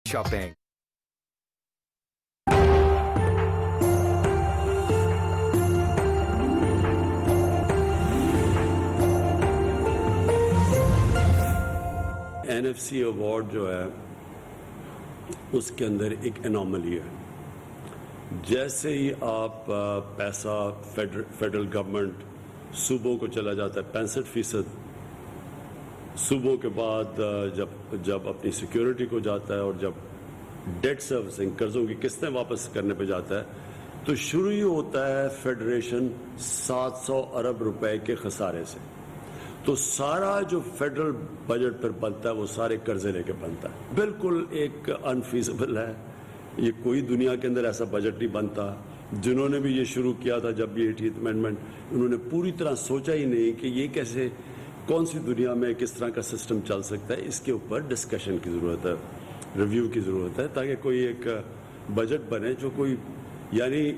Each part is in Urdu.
shopping. NFC ایوارڈ جو ہے اس کے اندر ایک انوملی ہے. جیسے ہی آپ پیسہ فیڈرل گورنمنٹ صوبوں کو چلا جاتا ہے 65%، صوبوں کے بعد جب اپنی سیکیورٹی کو جاتا ہے اور جب ڈیٹ سروسنگ قرضوں کی قسطیں واپس کرنے پہ جاتا ہے تو شروع ہی ہوتا ہے فیڈریشن 700 ارب روپے کے خسارے سے. تو سارا جو فیڈرل بجٹ پر بنتا ہے وہ سارے قرضے لے کے بنتا ہے. بالکل ایک انفیزبل ہے. یہ کوئی دنیا کے اندر ایسا بجٹ نہیں بنتا. جنہوں نے بھی یہ شروع کیا تھا جب بھی 80th امینڈمنٹ، انہوں نے پوری طرح سوچا ہی نہیں کہ یہ کیسے، کون سی دنیا میں کس طرح کا سسٹم چل سکتا ہے. اس کے اوپر ڈسکشن کی ضرورت ہے، ریویو کی ضرورت ہے، تاکہ کوئی ایک بجٹ بنے جو یعنی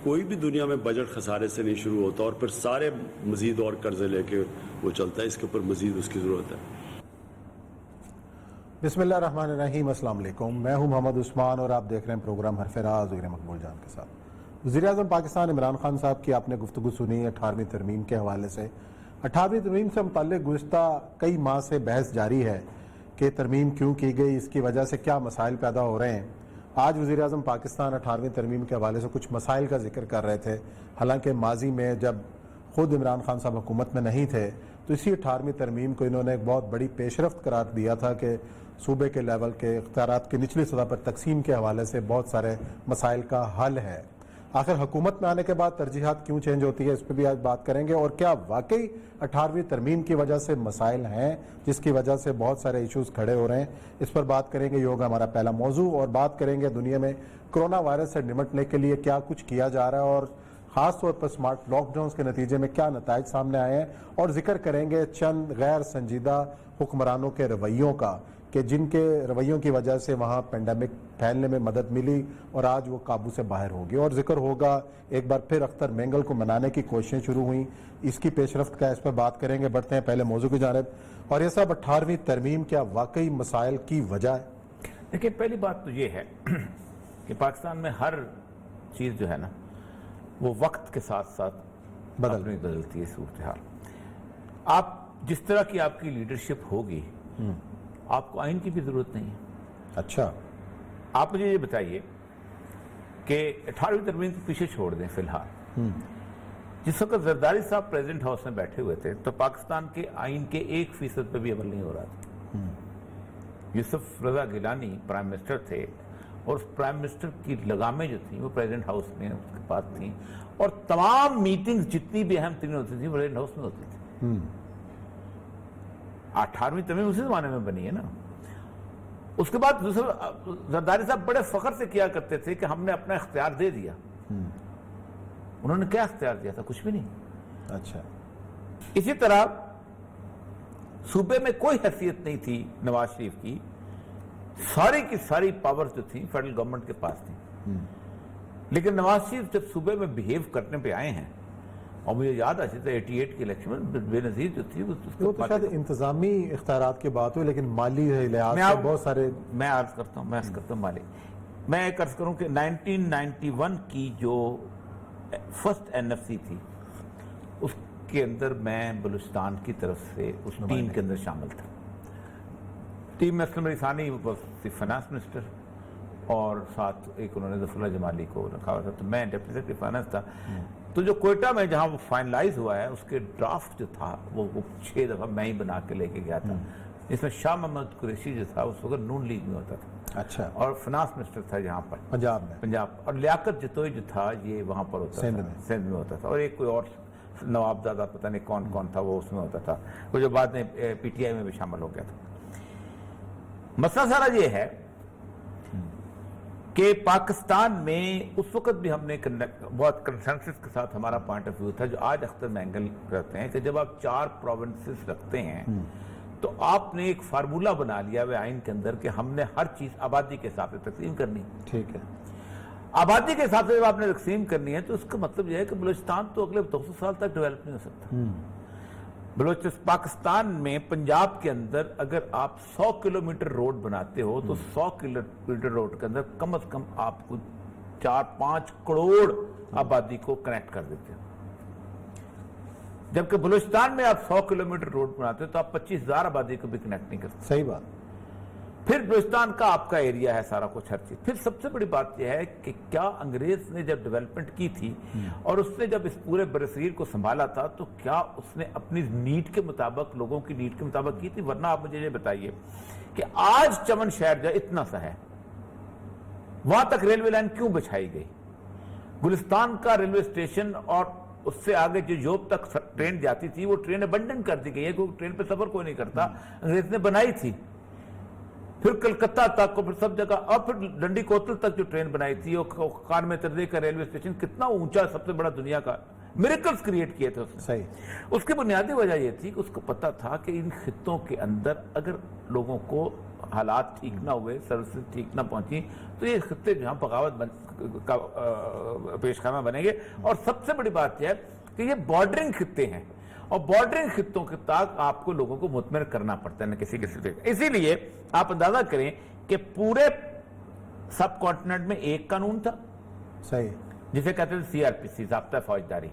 کوئی بھی دنیا میں بجٹ خسارے سے نہیں شروع ہوتا اور پھر سارے مزید اور قرضے لے کے وہ چلتا ہے. اس کے اوپر مزید اس کی ضرورت ہے. بسم اللہ الرحمن الرحیم. السلام علیکم، میں ہوں محمد عثمان اور آپ دیکھ رہے ہیں پروگرام حرف راز وزیر مقبول جان کے ساتھ. وزیر اعظم پاکستان عمران خان صاحب کی آپ نے گفتگو سنی 18ویں ترمیم کے حوالے سے. 18ویں ترمیم سے متعلق گزشتہ کئی ماہ سے بحث جاری ہے کہ ترمیم کیوں کی گئی، اس کی وجہ سے کیا مسائل پیدا ہو رہے ہیں. آج وزیر اعظم پاکستان 18ویں ترمیم کے حوالے سے کچھ مسائل کا ذکر کر رہے تھے. حالانکہ ماضی میں جب خود عمران خان صاحب حکومت میں نہیں تھے تو اسی 18ویں ترمیم کو انہوں نے ایک بہت بڑی پیش رفت قرار دیا تھا کہ صوبے کے لیول کے اختیارات کی نچلی سطح پر تقسیم کے حوالے سے بہت سارے مسائل کا حل ہے. آخر حکومت میں آنے کے بعد ترجیحات کیوں چینج ہوتی ہے، اس پہ بھی آج بات کریں گے. اور کیا واقعی 18ویں ترمیم کی وجہ سے مسائل ہیں جس کی وجہ سے بہت سارے ایشوز کھڑے ہو رہے ہیں، اس پر بات کریں گے. یہ ہوگا ہمارا پہلا موضوع. اور بات کریں گے دنیا میں کرونا وائرس سے نمٹنے کے لیے کیا کچھ کیا جا رہا ہے اور خاص طور پر سمارٹ لاک ڈاؤنز کے نتیجے میں کیا نتائج سامنے آئے ہیں. اور ذکر کریں گے چند غیر سنجیدہ حکمرانوں کے رویوں کا کہ جن کے رویوں کی وجہ سے وہاں پینڈیمک پھیلنے میں مدد ملی اور آج وہ قابو سے باہر ہوگی. اور ذکر ہوگا ایک بار پھر اختر مینگل کو منانے کی کوششیں شروع ہوئیں، اس کی پیش رفت کا، اس پر بات کریں گے. بڑھتے ہیں پہلے موضوع کی جانب. اور یہ صاحب 18ویں ترمیم کیا واقعی مسائل کی وجہ ہے؟ دیکھیں، پہلی بات تو یہ ہے کہ پاکستان میں ہر چیز جو ہے نا وہ وقت کے ساتھ ساتھ بدلتی ہے صورتحال. آپ جس طرح کی آپ کی لیڈرشپ ہوگی آپ کو آئین کی بھی ضرورت نہیں ہے. اچھا، آپ مجھے یہ بتائیے کہ 18ویں ترمیم کو پیچھے چھوڑ دیں فی الحال. جس وقت زرداری صاحب پریزیڈنٹ ہاؤس میں بیٹھے ہوئے تھے تو پاکستان کے آئین کے 1% پہ بھی عمل نہیں ہو رہا تھا. یوسف رضا گیلانی پرائم منسٹر تھے اور اس پرائم منسٹر کی لگامیں جو تھیں وہ پریزیڈنٹ ہاؤس میں اس کے پاس تھیں اور تمام میٹنگز جتنی بھی اہم ترین ہوتی تھیں پریزیڈنٹ ہاؤس میں ہوتی تھیں. 18ویں ترمیم اسی زمانے میں بنی ہے نا. اس کے بعد زرداری صاحب بڑے فخر سے کیا کرتے تھے کہ ہم نے اپنا اختیار دے دیا. انہوں نے کیا اختیار دیا تھا؟ کچھ بھی نہیں. اچھا، اسی طرح صوبے میں کوئی حیثیت نہیں تھی نواز شریف کی. ساری کی ساری پاور جو تھی فیڈرل گورنمنٹ کے پاس تھی. لیکن نواز شریف جب صوبے میں بہیو کرنے پہ آئے ہیں، اور مجھے یاد آتی تھا 88 کے الیکشن میں بے نظیر جو تھی وہ تو شاید انتظامی اختیارات کی بات ہوئی، لیکن مالی لحاظ سے بہت سارے میں عرض کرتا ہوں مالی. میں ایک عرض کروں کہ 1991 کی جو فرسٹ NFC تھی اس کے اندر میں بلوچستان کی طرف سے اس ٹیم کے اندر شامل تھا. ٹیم میں اسلم علی ثانی فائنانس منسٹر اور ساتھ ایک انہوں نے ظفر اللہ جمالی کو رکھا ہوا تھا، تو میں ڈپٹی سیکرٹری فائنانس تھا. تو جو کوئٹہ میں جہاں وہ فائنلائز ہوا ہے اس کے ڈرافٹ جو تھا وہ 6 دفعہ میں ہی بنا کے لے کے گیا تھا. اس میں شاہ محمد قریشی جو تھا اس وقت نون لیگ میں ہوتا تھا. اچھا، اور فائنانس منسٹر تھا یہاں پر پنجاب. اور لیاقت جتوئی جو تھا یہ وہاں پر ہوتا تھا، سندھ میں ہوتا تھا. اور ایک کوئی اور نواب زادہ پتہ نہیں کون تھا وہ اس میں ہوتا تھا، وہ جو بعد میں PTI میں بھی شامل ہو گیا تھا. مسئلہ سارا یہ ہے کہ پاکستان میں اس وقت بھی ہم نے بہت کنسنسس کے ساتھ ہمارا پوائنٹ آف ویو تھا جو آج اختر مینگل رہتے ہیں کہ جب آپ 4 پروونسز رکھتے ہیں تو آپ نے ایک فارمولہ بنا لیا ہے آئین کے اندر کہ ہم نے ہر چیز آبادی کے حساب سے تقسیم کرنی. ٹھیک ہے، آبادی کے حساب سے جب آپ نے تقسیم کرنی ہے تو اس کا مطلب یہ ہے کہ بلوچستان تو اگلے 200 سال تک ڈیولپ نہیں ہو سکتا. پاکستان میں پنجاب کے اندر اگر آپ 100 کلومیٹر روڈ بناتے ہو تو 100 کلومیٹر روڈ کے اندر کم از کم آپ کو 4-5 کروڑ آبادی کو کنیکٹ کر دیتے ہو، جبکہ بلوچستان میں آپ 100 کلومیٹر روڈ بناتے ہو تو آپ 25,000 آبادی کو بھی کنیکٹ نہیں کرتے۔ صحیح بات۔ پھر بلوچستان کا آپ کا ایریا ہے سارا کچھ، ہر چیز۔ پھر سب سے بڑی بات یہ ہے کہ کیا انگریز نے جب ڈیولپمنٹ کی تھی اور اس نے جب اس پورے برصغیر کو سنبھالا تھا تو کیا اس نے اپنی نیڈ کے مطابق، لوگوں کی نیڈ کے مطابق کی تھی؟ ورنہ آپ مجھے یہ بتائیے کہ آج چمن شہر جو اتنا سا ہے، وہاں تک ریلوے لائن کیوں بچھائی گئی؟ گلستان کا ریلوے اسٹیشن اور اس سے آگے جو یوب تک ٹرین جاتی تھی وہ ٹرین ابنڈن کر دی گئی ہے، کیونکہ ٹرین پہ سفر کوئی نہیں کرتا، انگریز نے بنائی تھی۔ پھر کلکتہ تک اور پھر سب جگہ، اور پھر ڈنڈی کوتل تک جو ٹرین بنائی تھی، اور خان میں تردے کا ریلوے اسٹیشن کتنا اونچا، سب سے بڑا دنیا کا، میریکلز کریٹ کیے تھے اس نے۔ صحیح۔ اس کی بنیادی وجہ یہ تھی کہ اس کو پتا تھا کہ ان خطوں کے اندر اگر لوگوں کو حالات ٹھیک نہ ہوئے، سروسز ٹھیک نہ پہنچی تو یہ خطے جہاں بغاوت کا پیش خیمہ بنیں گے۔ اور سب سے بڑی بات یہ ہے کہ یہ بارڈرنگ خطے ہیں، اور بارڈرنگ خطوں کے تک آپ کو لوگوں کو مطمئن کرنا پڑتا ہے نہ کسی طرح۔ اسی لیے آپ اندازہ کریں کہ پورے سب کانٹیننٹ میں ایک قانون تھا، صحیح، جسے کہتے ہیں CRPC، ضابطہ فوجداری،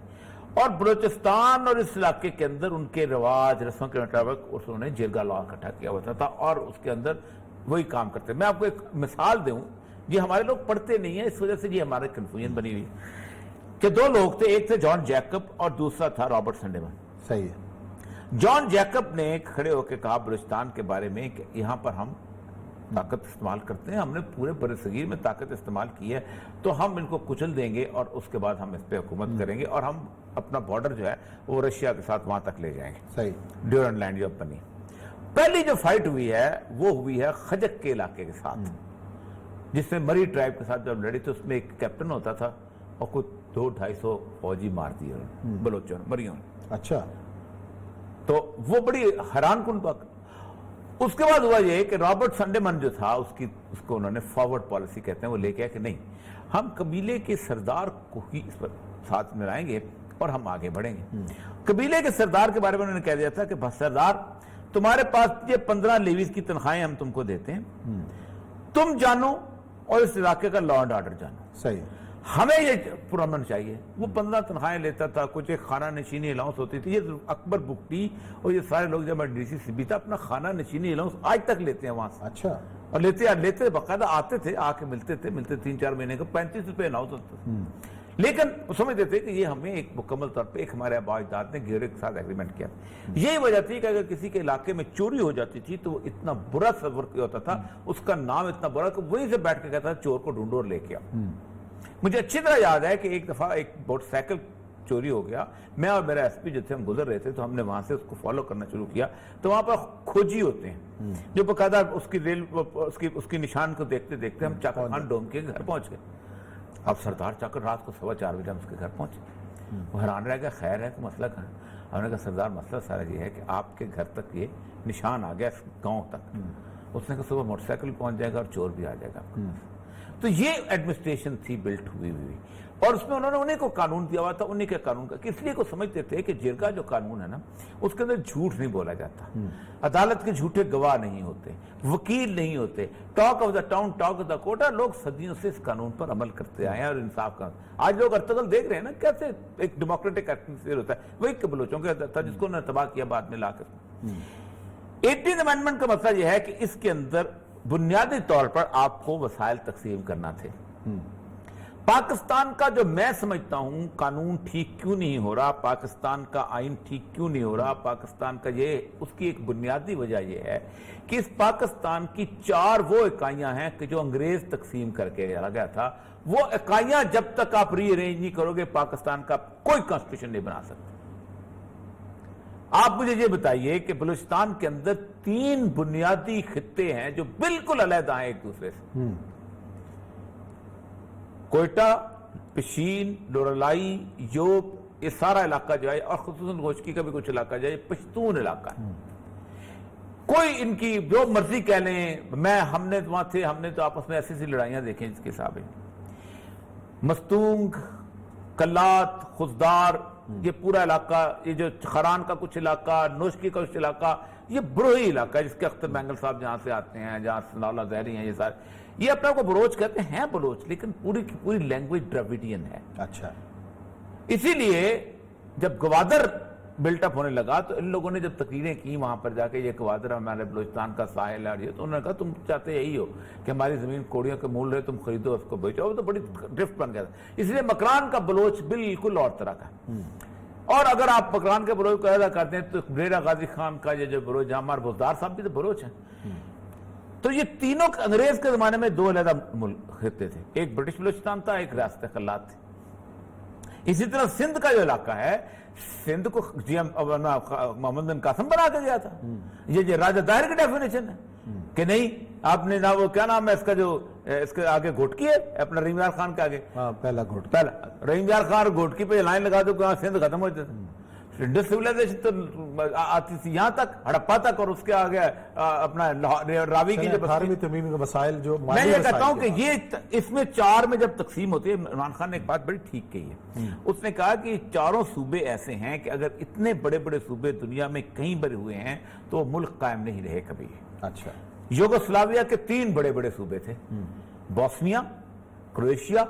اور بلوچستان اور اس علاقے کے اندر ان کے رواج رسموں کے مطابق انہوں نے جرگا لا اکٹھا کیا ہوتا تھا اور اس کے اندر وہی کام کرتے۔ میں آپ کو ایک مثال دوں، یہ ہمارے لوگ پڑھتے نہیں ہیں، اس وجہ سے یہ ہمارے کنفیوژن بنی ہوئی کہ دو لوگ تھے، ایک تھے جان جیکب اور دوسرا تھا رابرٹ سنڈیمن۔ صحیح ہے۔ جان جیکب نے کھڑے ہو کے کہا بلوچستان کے بارے میں کہ یہاں پر ہم طاقت استعمال کرتے ہیں، ہم نے پورے برصغیر میں طاقت استعمال کی ہے، تو ہم ان کو کچل دیں گے اور اس کے بعد ہم اس پہ حکومت کریں گے اور ہم اپنا بارڈر جو ہے وہ رشیا کے ساتھ وہاں تک لے جائیں گے۔ صحیح۔ ڈیورنڈ لینڈ جو بنی، پہلی جو فائٹ ہوئی ہے وہ ہوئی ہے خجک کے علاقے کے ساتھ، جس میں مری ٹرائب کے ساتھ جب لڑی تو اس میں ایک کیپٹن ہوتا تھا اور کچھ 200-250 فوجی مار دیے بلوچوں نے، مریوں نے۔ اچھا، تو وہ بڑی حیران کن بات۔ اس کے بعد ہوا یہ کہ رابرٹ سنڈیمن جو تھا، اس کو انہوں نے فارورڈ پالیسی کہتے ہیں، وہ لے کے کہ نہیں، ہم قبیلے کے سردار کو ہی اس پر ساتھ ملائیں گے اور ہم آگے بڑھیں گے۔ قبیلے کے سردار کے بارے میں انہوں نے کہہ دیا تھا کہ بس سردار، تمہارے پاس یہ 15 لیویز کی تنخواہیں ہم تم کو دیتے ہیں، تم جانو اور اس علاقے کا لا اینڈ آرڈر جانو، صحیح، ہمیں یہ پرامن چاہیے۔ وہ 15 تنخواہیں لیتا تھا، کچھ ایک خانہ نشینی الاؤنس ہوتی تھی، یہ اکبر بگٹی اور یہ سارے لوگ جب ڈی سی سی بھی تھا اپنا خانہ نشینی الاؤنس آج تک لیتے ہیں وہاں سے، اچھا، اور لیتے باقاعدہ آتے تھے، آ کے ملتے 3-4 مہینے کا 35 روپے الاؤنس ہوتا تھا، لیکن وہ سمجھتے تھے کہ یہ ہمیں ایک مکمل طور پہ ایک ہمارے آبا اجداد نے گھیرے کے ساتھ ایگریمنٹ کیا۔ یہی وجہ تھی کہ اگر کسی کے علاقے میں چوری ہو جاتی تھی تو وہ اتنا برا تصور کیا ہوتا تھا، اس کا نام اتنا برا کہ وہیں سے بیٹھ کے کہتا تھا چور کو ڈھونڈو اور لے کے آؤ۔ مجھے اچھی طرح یاد ہے کہ ایک دفعہ ایک موٹر سائیکل چوری ہو گیا، میں اور میرا ایس پی جو تھے ہم گزر رہے تھے تو ہم نے وہاں سے اس کو فالو کرنا شروع کیا، تو وہاں پر کھوجی ہوتے ہیں جو باقاعدہ اس کی نشان کو دیکھتے دیکھتے ہم چاکر خان ڈوم کے گھر پہنچ گئے۔ اب سردار چاکر رات کو 4:15 بجے ہم اس کے گھر پہنچے، وہ حیران رہ گیا، خیر ہے کہ مسئلہ کہاں؟ ہم نے کہا سردار مسئلہ سارا یہ ہے کہ آپ کے گھر تک یہ نشان آ گیا گاؤں تک۔ اس نے کہا صبح موٹر سائیکل پہنچ جائے گا اور چور بھی آ جائے گا۔ تو یہ ایڈمنسٹریشن تھی بلٹ ہوئی اور اس میں انہوں نے انہیں کو قانون دیا ہوا تھا، انہیں کے قانون کا، اس لیے کو سمجھتے تھے کہ جرگا جو قانون ہے نا اس کے اندر جھوٹ نہیں بولا جاتا، عدالت کے جھوٹے گواہ نہیں ہوتے، وکیل نہیں ہوتے، talk of the town talk of the کوٹا، لوگ صدیوں سے اس قانون پر عمل کرتے آئے ہیں اور انصاف کا۔ آج لوگ ارطغرل دیکھ رہے ہیں نا کیسے ایک ڈیموکریٹک ایٹماسفیئر ہوتا ہے، وہی بلوچوں کے تھا جس کو انہوں نے تباہ کیا بعد میں لا کر۔ 18 امینڈمنٹ کا مسئلہ یہ ہے کہ اس کے اندر بنیادی طور پر آپ کو وسائل تقسیم کرنا تھے۔ پاکستان کا جو میں سمجھتا ہوں قانون ٹھیک کیوں نہیں ہو رہا، پاکستان کا آئین ٹھیک کیوں نہیں ہو رہا، پاکستان کا اس کی ایک بنیادی وجہ یہ ہے کہ اس پاکستان کی 4 وہ اکائیاں ہیں کہ جو انگریز تقسیم کر کے چلا گیا تھا، وہ اکائیاں جب تک آپ ری ارینج نہیں کرو گے پاکستان کا کوئی کانسٹیٹیوشن نہیں بنا سکتے۔ آپ مجھے یہ بتائیے کہ بلوچستان کے اندر 3 بنیادی خطے ہیں جو بالکل علیحدہ ہیں ایک دوسرے سے، کوئٹہ، پشین، لورالائی، یوب، یہ سارا علاقہ جو ہے، اور خصوصاً گوشکی کا بھی کچھ علاقہ جو ہے، یہ پشتون علاقہ ہے۔ کوئی ان کی جو مرضی کہہ لیں، ہم نے وہاں تھے، ہم نے تو آپس میں ایسی لڑائیاں دیکھیں جس کے حساب ہے، مستونگ، کلات، خزدار، یہ پورا علاقہ، یہ جو خران کا کچھ علاقہ، نوشکی کا کچھ علاقہ، یہ بروہی علاقہ ہے جس کے اختر بینگل صاحب جہاں سے آتے ہیں، جہاں سناولا زہری ہیں، یہ سارے یہ اپنے کو بلوچ کہتے ہیں بلوچ، لیکن پوری کی پوری لینگویج ڈراویڈین ہے۔ اچھا، اسی لیے جب گوادر بلٹ اپ ہونے لگا تو ان لوگوں نے جب تقریریں کی وہاں پر جا کے، یہ گوادر ہمارے بلوچستان کا ساحل ہے، تو انہوں نے کہا تم چاہتے یہی ہو کہ ہماری زمین کوڑیوں کے مول رہے، تم خریدو اس کو بیچو، وہ تو بڑی ڈرفٹ بن گیا تھا۔ اس لیے مکران کا بلوچ بالکل اور طرح کا، اور اگر آپ مکران کے بلوچ کو ادا کرتے ہیں تو ڈیرہ غازی خان کا یہ جو بلوچ، جامار بزدار صاحب بھی تو بلوچ ہیں۔ تو یہ تینوں انگریز کے زمانے میں دو علیحدہ ملک خطے تھے، ایک برٹش بلوچستان تھا، ایک ریاست خلات تھی۔ اسی طرح سندھ کا جو علاقہ ہے، سندھ کو جی ایم محمد بن قاسم بنا کے گیا تھا۔ یہ راجہ دائر کی ڈیفینیشن ہے کہ نہیں، آپ نے نہ وہ کیا نام ہے اس کا، جو اس کے آگے گھوٹکی ہے اپنا رحیم یار خان کے آگے، پہلا گھوٹ، پہلا رحیم یار خان گھوٹکی پہ لائن لگا دو کہ سندھ ختم ہو جاتا ہے۔ انڈس سویلائزیشن تو آتی تھی یہاں تک، ہڑپا تک، اور اس کے آگے اپنا راوی کی جو 18ویں ترمیم کے مسائل جو میں یہ کہتا ہوں کہ یہ اس میں چار میں جب تقسیم ہوتی ہے، عمران خان نے ایک بات بڑی ٹھیک کہی ہے، اس نے کہا کہ چاروں صوبے ایسے ہیں کہ اگر اتنے بڑے بڑے صوبے دنیا میں کہیں بھرے ہوئے ہیں تو ملک قائم نہیں رہے کبھی۔ اچھا، یوگوسلاویا کے 3 بڑے بڑے صوبے تھے، بوسنیا، کروشیا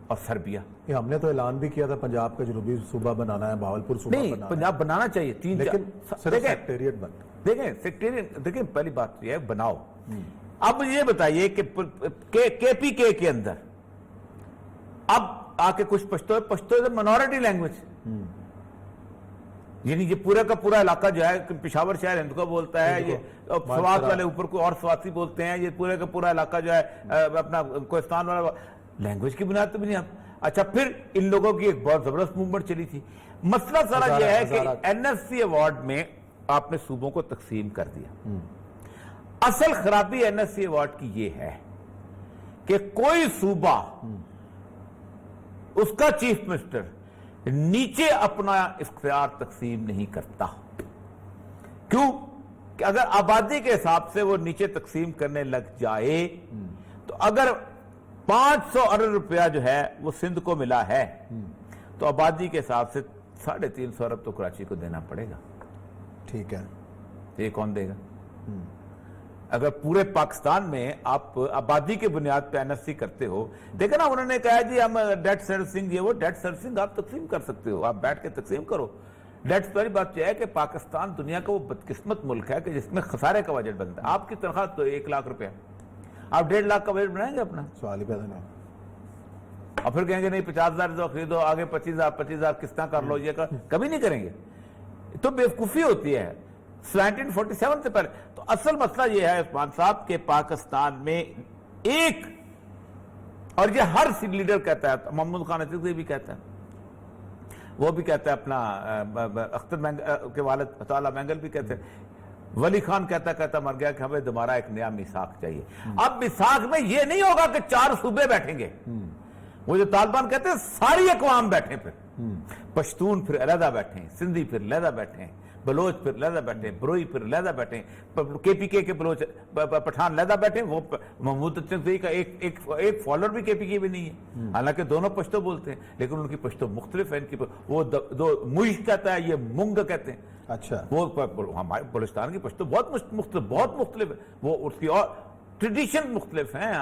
اور سربیا۔ یہ ہم نے تو اعلان بھی کیا تھا پنجاب کا جنوبی صوبہ بنانا ہے، بہاولپور صوبہ نہیں، بنانا ہے، پنجاب بنانا چاہیے، لیکن صرف سیکٹریٹ بن۔ دیکھیں سیکٹریٹ، دیکھیں پہلی بات یہ ہے بناؤ۔ اب یہ بتائیے کہ کے پی کے کے اندر اب آ کے کچھ پشتو منورٹی لینگویج، یعنی یہ پورا کا پورا علاقہ جو ہے پشاور شہر ہند کو بولتا ہے، یہ سوات والے اوپر کوئی اور سواتی بولتے ہیں، یہ پورے کا پورا علاقہ جو ہے اپنا کوہستان والا، لینگویج کی بنیاد پہ بھی نہیں۔ اچھا، پھر ان لوگوں کی ایک بہت زبردست موومنٹ چلی تھی۔ مسئلہ سارا یہ ہے کہ این ایف سی ایوارڈ میں آپ نے صوبوں کو تقسیم کر دیا۔ اصل خرابی این ایف سی ایوارڈ کی یہ ہے کہ کوئی صوبہ، اس کا چیف منسٹر نیچے اپنا اختیار تقسیم نہیں کرتا۔ کیوں؟ کہ اگر آبادی کے حساب سے وہ نیچے تقسیم کرنے لگ جائے تو اگر 500 ارب روپیہ جو ہے وہ سندھ کو ملا ہے تو آبادی کے حساب سے 350 ارب تو کراچی کو دینا پڑے گا۔ ٹھیک ہے، یہ کون دے گا؟ اگر پورے پاکستان میں آپ آبادی کے بنیاد پہ این ایف سی کرتے ہو، دیکھیں نا انہوں نے کہا جی ہم ڈیٹ سروسنگ، یہ وہ ڈیٹ سروسنگ آپ تقسیم کر سکتے ہو، آپ بیٹھ کے تقسیم کرو ڈیٹ۔ والی بات یہ ہے کہ پاکستان دنیا کا وہ بدقسمت ملک ہے کہ جس میں خسارے کا بجٹ بنتا ہے۔ آپ کی تنخواہ تو 1 لاکھ روپیہ، آپ 1.5 لاکھ کا بجٹ بنائیں گے اپنا؟ سوال ہی پیدا نہیں۔ اور پھر کہیں گے نہیں 50,000 خریدو، آگے 25,000 قسطیں کر لو، یہ کبھی نہیں کریں گے، تو بیوقوفی ہوتی ہے 1947 سے پہلے۔ تو اصل مسئلہ یہ ہے عثمان صاحب کہ پاکستان میں ایک، اور یہ ہر لیڈر کہتا ہے، محمود خان عزیزی بھی کہتا ہے، وہ بھی کہتا ہے، اپنا اختر مینگل کے والد عطا مینگل بھی کہتے ہیں، ولی خان کہتا مر گیا کہ ہمیں دوبارہ ایک نیا میثاق چاہیے۔ اب میثاق میں یہ نہیں ہوگا کہ 4 صوبے بیٹھیں گے، وہ جو طالبان کہتے ہیں ساری اقوام بیٹھیں، پھر پشتون پھر علیحدہ بیٹھیں، سندھی پھر علیحدہ بیٹھیں، بلوچ پھر علیحدہ بیٹھیں، بروئی پھر علیحدہ بیٹھیں، کے پی کے بلوچ پٹھان علیحدہ بیٹھیں۔ وہ محمود چندی کا ایک فالوور بھی کے پی کے بھی نہیں ہے، حالانکہ دونوں پشتو بولتے ہیں، لیکن ان کی پشتو مختلف ہے، ان کی وہ دو مش کہتا ہے، یہ منگ کہتے ہیں۔ اچھا، وہ ہمارے بلوچستان کی پشتو بہت مختلف ہے، وہ اس کی اور ٹریڈیشن مختلف ہیں،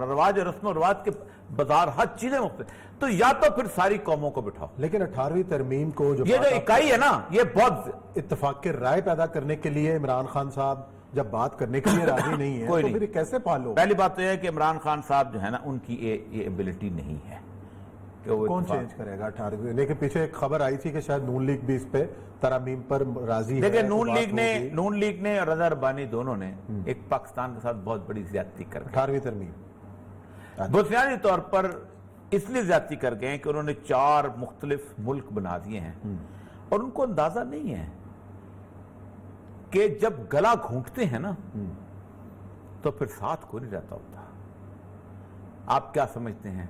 رواج اور رسم و رواج کے بازار ہر چیزیں مختلف۔ تو یا تو پھر ساری قوموں کو بٹھاؤ، لیکن 18ویں ترمیم کو یہ جو اکائی ہے نا، یہ بہت اتفاق کے رائے پیدا کرنے کے لیے عمران خان صاحب جب بات کرنے کے لیے راضی نہیں ہے کوئی تو نہیں۔ پھر کیسے پالو؟ پہلی بات تو یہ ہے کہ عمران خان صاحب جو ہے نا، ان کی یہ ایبلٹی نہیں ہے کہ وہ کون چینج کرے گا 18ویں؟ لیکن پیچھے ایک خبر آئی تھی کہ شاید نون لیگ بھی اس پہ ترامیم پر راضی ہے۔ دیکھیں نون لیگ نے اور رضا ربانی دونوں نے ایک پاکستان کے ساتھ بہت بڑی زیادتی کر دی 18ویں ترمیم بنیادی طور پر اس لیے زیادتی کر گئے کہ انہوں نے 4 مختلف ملک بنا دیے ہیں، اور ان کو اندازہ نہیں ہے کہ جب گلا گھونٹتے ہیں نا تو پھر ساتھ کوئی نہیں رہتا ہوتا۔ آپ کیا سمجھتے ہیں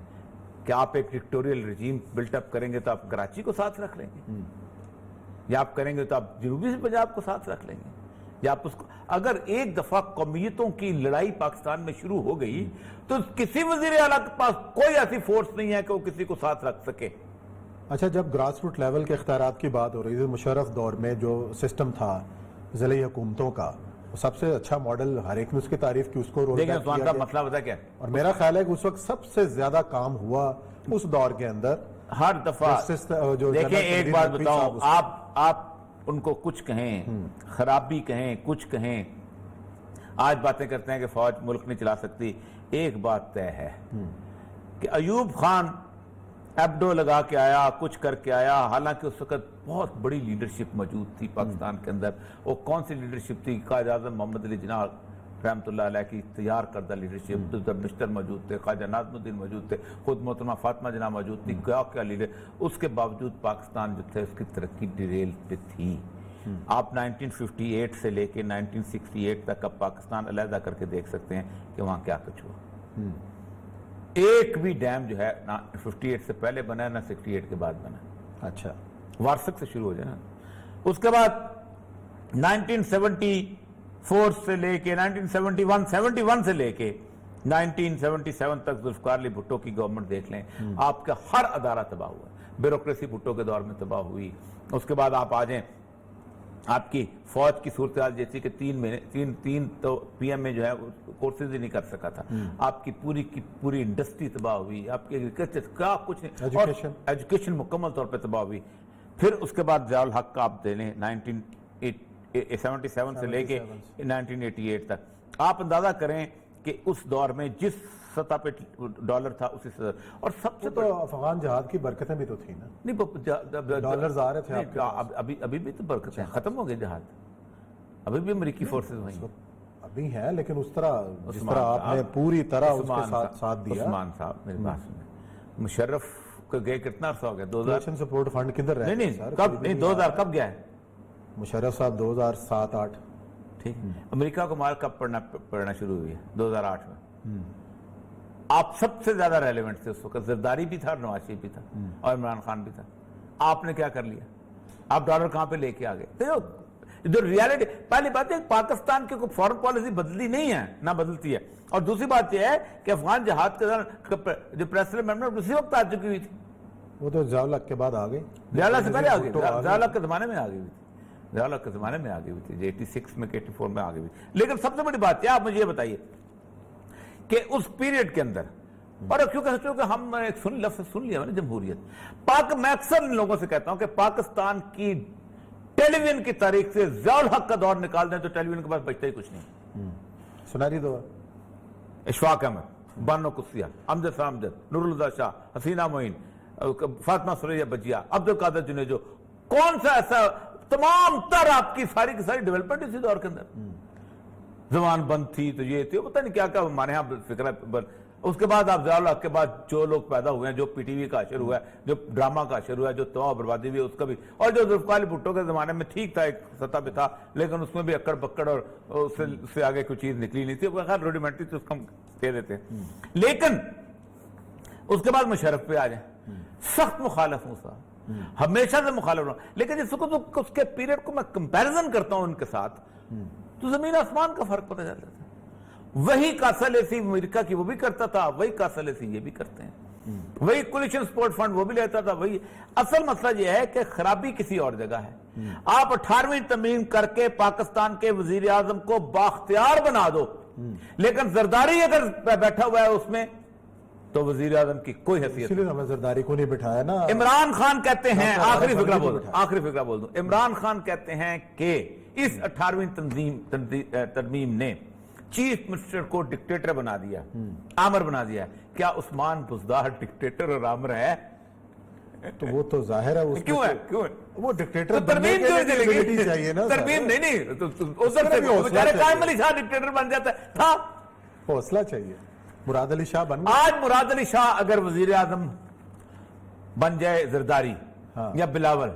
کہ آپ ایک ڈکٹوریل رجیم بلٹ اپ کریں گے تو آپ کراچی کو ساتھ رکھ لیں گے، یا آپ کریں گے تو آپ جنوبی سے پنجاب کو ساتھ رکھ لیں گے، یا آپ اس کو؟ اگر ایک دفعہ قومیتوں کی لڑائی پاکستان میں شروع ہو گئی تو کسی وزیر اعلیٰ کے پاس کوئی ایسی فورس نہیں ہے کہ وہ کسی کو ساتھ رکھ سکے۔ اچھا، جب گراس روٹ لیول کے اختیارات کی بات ہو رہی تھی، مشرف دور میں جو سسٹم تھا ضلعی حکومتوں کا، وہ سب سے اچھا ماڈل، ہر ایک نے اس کی تعریف کی، اس کو رول دیکھیں بیک عثمان کیا صاحب گیا۔ مسئلہ پتہ کیا ہے؟ اور میرا خیال ہے کہ اس وقت سب سے زیادہ کام ہوا اس دور کے اندر ہر دفعہ جو دیکھیں، جنرل ایک تنویر بات نقوی بتاؤں، صاحب آپ ان کو کچھ کہیں، خرابی کہیں، کچھ کہیں، آج باتیں کرتے ہیں کہ فوج ملک نہیں چلا سکتی۔ ایک بات طے ہے کہ ایوب خان ایبڈو لگا کے آیا، کچھ کر کے آیا، حالانکہ اس وقت بہت بڑی لیڈرشپ موجود تھی پاکستان کے اندر۔ وہ کون سی لیڈرشپ تھی؟ قائد اعظم محمد علی جناح رحمۃ اللہ علیہ کی تیار کردہ لیڈرشپ، مشتر موجود تھے، خواجہ ناظم الدین موجود تھے، خود محترمہ فاطمہ جناح موجود تھی، کیا لیڈر۔ اس کے باوجود پاکستان جو تھے اس کی ترقی ڈیریل پہ تھی۔ آپ 1958 سے لے کے 1968 تک اب پاکستان علیحدہ کر کے دیکھ سکتے ہیں کہ وہاں کیا کچھ ہوا۔ ایک بھی ڈیم جو ہے نہ 58 سے پہلے بنا ہے نہ 68 کے بعد بنا ہے۔ اچھا، وارسک سے شروع ہو جائے نا۔ اس کے بعد 1974 سے لے کے 1971 سے لے کے 1977 تک ذوالفقار علی بھٹو کی گورنمنٹ دیکھ لیں، آپ کا ہر ادارہ تباہ ہوا ہے۔ بیوروکریسی بھٹو کے دور میں تباہ ہوئی۔ اس کے بعد آپ آ جائیں، آپ کی فوج کی صورتحال جیسی کہ تین تو پی ایم میں جو ہے کورسز ہی نہیں کر سکا تھا۔ آپ کی پوری انڈسٹری تباہ ہوئی، آپ کی ایگریکلچر کیا کچھ نہیں، ایجوکیشن مکمل طور پہ تباہ ہوئی۔ پھر اس کے بعد ضیاء الحق کا آپ دے لیں 1977 سے لے کے 1988 تک، آپ اندازہ کریں کہ اس دور میں جس سطح پہ ڈالر تھا اسی سطح، اور سب سے تو افغان جہاد کی برکتیں بھی تو تھیں نا، نہیں ڈالرز آ رہے تھے آپ کے پاس۔ ابھی بھی تو برکتیں ختم ہو گئے جہاد، ابھی بھی امریکی فورسز وہیں ہیں، ابھی ہیں، لیکن اس طرح جس طرح آپ نے پوری طرح اس کے ساتھ دیا۔ عثمان صاحب میری بات سنیں، مشرف کو گئے کتنا عرصہ ہو گیا؟ 2000 سپورٹ فنڈ کدھر رہے؟ نہیں کب، نہیں 2000 کب گیا ہے؟ مشرف صاحب 2007-8۔ ٹھیک، امریکہ کو مار کب پڑنا شروع ہوئی ہے؟ 2008 میں۔ آپ سب سے زیادہ ریلیونٹ تھے اس وقت، زرداری بھی تھا اور نواز شریف بھی تھا اور عمران خان بھی تھا۔ آپ نے کیا کر لیا؟ آپ ڈالر کہاں پہ لے کے آ گئے؟ جو ریالٹی، پہلی بات ہے پاکستان کی کوئی فورن پالیسی بدلی نہیں ہے، نہ بدلتی ہے، اور دوسری بات یہ ہے کہ افغان جہاد کے دوران جو پریسیڈنٹ امپورٹمنٹ اسی وقت آ چکی ہوئی تھی، وہ تو ضیاء الحق کے بعد آ گئی، ضیاء الحق سے پہلے آ گئی، ضیاء الحق کے زمانے میں آ گئی ہوئی تھی، ضیاء الحق کے زمانے میں آ گئی ہوئی تھی، 86 میں 84 میں آ گئی ہوئی تھی۔ لیکن سب سے بڑی بات کیا، آپ مجھے یہ بتائیے کہ اس پیریڈ کے اندر، اور کیونکہ ہم نے ایک لفظ سن لیا نا جمہوریت، میں اکثر ان لوگوں سے کہتا ہوں کہ پاکستان کی ٹیلی ویژن کی تاریخ سے ضیاء الحق کا دور نکال دیں تو ٹیلی ویژن کے پاس بچتا ہی کچھ نہیں۔ سنہری دور، اشفاق احمد، بانو قدسیہ، امجد شاہ امجد، نور الہدیٰ شاہ، حسینہ معین، فاطمہ سریا بجیا، عبد القادر جنیجو، کون سا ایسا، تمام تر آپ کی ساری کی ساری ڈیولپمنٹ اسی دور کے اندر، زبان بند تھی تو یہ تھی، پتہ نہیں کیا کیا ہمارے یہاں فکر ہے۔ اس کے بعد آپ ضیاء الحق کے بعد جو لوگ پیدا ہوئے ہیں، جو پی ٹی وی کا اشر ہوا ہے، جو ڈرامہ کا اشر ہوا ہے، جو تباہ بربادی ہوئی ہے اس کا بھی، اور جو ذوالفقار علی بھٹو کے زمانے میں ٹھیک تھا، ایک سطح پہ تھا، لیکن اس میں بھی اکڑ بکڑ اور اس سے آگے کوئی چیز نکلی نہیں تھی، خیر روڈیمنٹری تو اس کو ہم کہہ دیتے ہیں۔ لیکن اس کے بعد مشرف پہ آ جائیں، سخت مخالف ہوں صاحب، ہمیشہ سے مخالف رہا، لیکن جس کو اس کے پیریڈ کو میں کمپیریزن کرتا ہوں ان کے ساتھ تو زمین آسمان کا فرق پتہ چلتا ہے۔ وہی کاسل ایسی امریکہ کی وہ بھی کرتا تھا، وہی کاسل ایسی یہ بھی کرتے ہیں، وہی کولیشن سپورٹ فنڈ وہ بھی لیتا تھا، وہی۔ اصل مسئلہ یہ ہے کہ خرابی کسی اور جگہ ہے۔ آپ 18ویں ترمیم کر کے پاکستان کے وزیر اعظم کو بااختیار بنا دو، لیکن زرداری اگر بیٹھا ہوا ہے اس میں تو وزیر اعظم کی کوئی حیثیت اسی لیے ہمیں زرداری کو نہیں بٹھایا نا۔ عمران خان کہتے ہیں، آخری فقرہ بول دوں، عمران خان کہتے ہیں کہ اس 18ویں ترمیم نے چیف منسٹر کو ڈکٹیٹر بنا دیا، آمر بنا دیا۔ کیا عثمان بزدار ڈکٹیٹر اور آمر ہے؟ تو وہ تو ظاہر ہے، کیوں ہے؟ وہ ڈکٹیٹر ترمیم کیوں ابیلٹی چاہیے نا، ترمیم نہیں، ادھر سے بیچارے قائم علی شاہ ڈکٹیٹر بن جاتا ہے، تھا حوصلہ چاہیے۔ مراد علی شاہ بن گئے، آج مراد علی شاہ اگر وزیر اعظم بن جائے زرداری یا بلاول،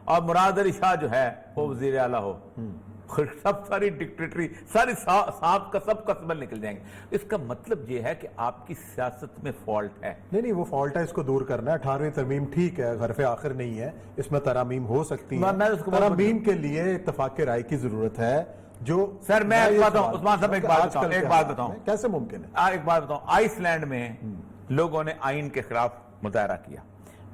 اور مراد علی شاہ جو ہے وہ وزیر اعلیٰ ہو، ساری ڈکٹیٹری، ساری سانپ کا سب کا سبل نکل جائیں گے۔ اس کا مطلب یہ ہے کہ آپ کی سیاست میں فالٹ ہے۔ نہیں وہ فالٹ ہے، اس کو دور کرنا ہے۔ 18ویں ترمیم ٹھیک ہے، حرف آخر نہیں ہے، اس میں ترامیم ہو سکتی ہیں، ترامیم کے لیے اتفاق رائے کی ضرورت ہے۔ جو سر میں ایک بات بتاؤں عثمان صاحب، ایک بات بتاؤں، کیسے ممکن ہے؟ ایک بات بتاؤں، آئس لینڈ میں لوگوں نے آئین کے خلاف مظاہرہ کیا،